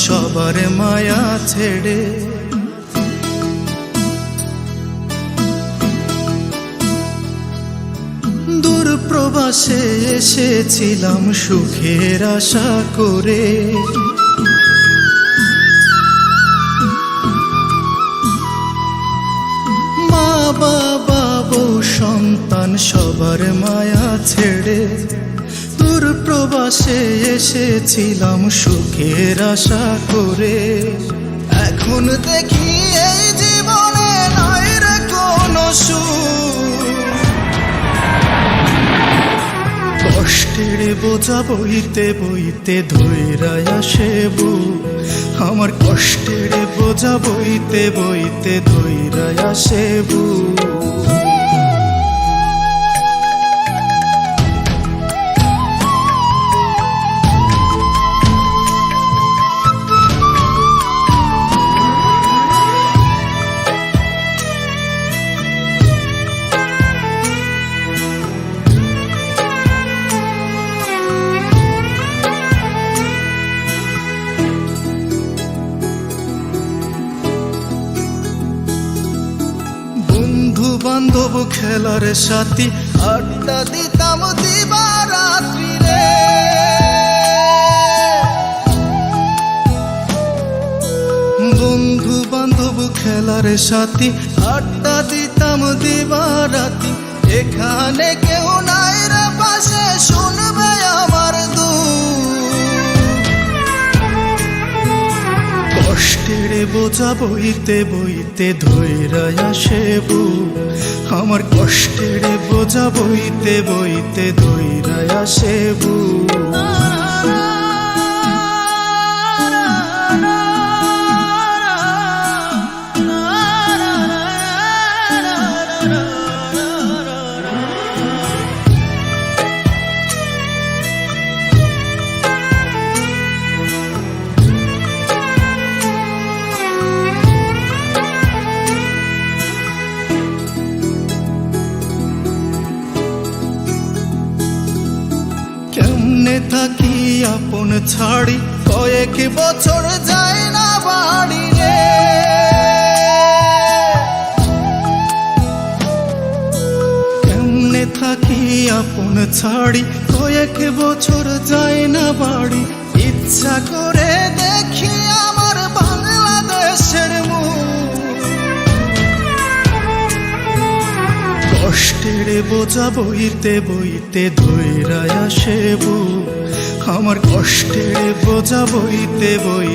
সবার মায়া ছেড়ে। দূর প্রবাসে এসেছিলাম সুখের আশা করে, মা বাবা বউ সন্তান সবার মায়া ছেড়ে। দূর প্রবাসে এসেছিলাম সুখের আশা করে। এখন দেখি এই জীবনে নয় রে কোনো সুখ, কষ্টের বোঝা বইতে বইতে ধৈরায় আসে বুক। আমার কষ্টের বোঝা বইতে বইতে ধৈরায় আসে বুক। বন্ধু বান্ধব খেলার সাথী আড্ডা দিতাম দিবারাত্রি রে। বন্ধু বান্ধব খেলার সাথী আড্ডা দিতাম দিবারাত্রি। এখানে কেউ নাই রে পাশে শুনবে আমার দুঃখ, কষ্টের বোঝা বইতে বইতে ধৈরায় আসে বুক। আমার কষ্টের বোঝা বইতে বইতে ধৈরায় আসে বুক। কেমনে থাকি আপন ছাড়ি, কয়েক বছর যায় না বাড়ি রে। কেমনে থাকি আপন ছাড়ি, কয়েক বছর যায় না বাড়ি। ইচ্ছা করে দেখি আমার বাংলাদেশের মুখ, কষ্টের বোঝা বইতে বইতে ধৈরায় আসে বুক। আমার কষ্টের বোঝা বইতে বইতে